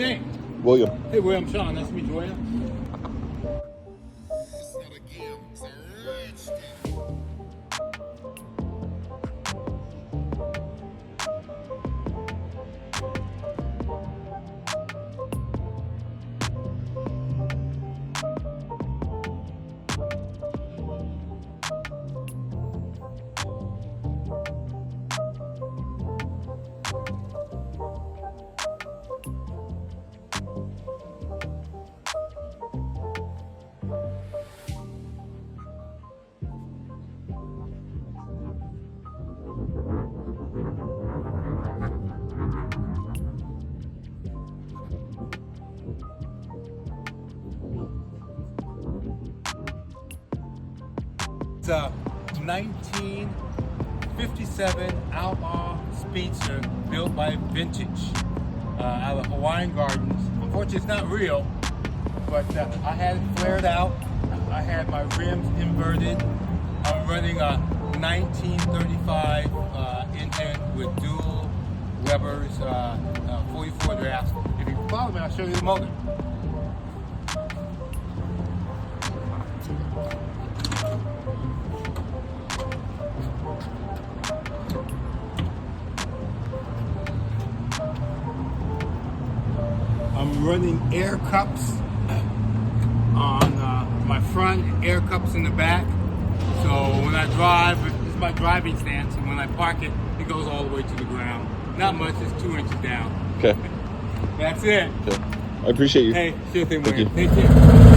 name? William. Hey, William. Sean. Nice to meet you, William. It's not a game, it's a rich game. It's a 1957 Outlaw Speedster built by Vintage out of Hawaiian Gardens. Unfortunately, it's not real, but I had it flared out. I had my rims inverted. I'm running a 1935 engine with dual Weber's 44 drafts. If you follow me, I'll show you the motor. I'm running air cups on my front and air cups in the back. So when I drive, this is my driving stance, and when I park it, it goes all the way to the ground. Not much, it's 2 inches down. Okay. That's it. Okay. I appreciate you. Hey, sure thing, Thank William. you. Take care.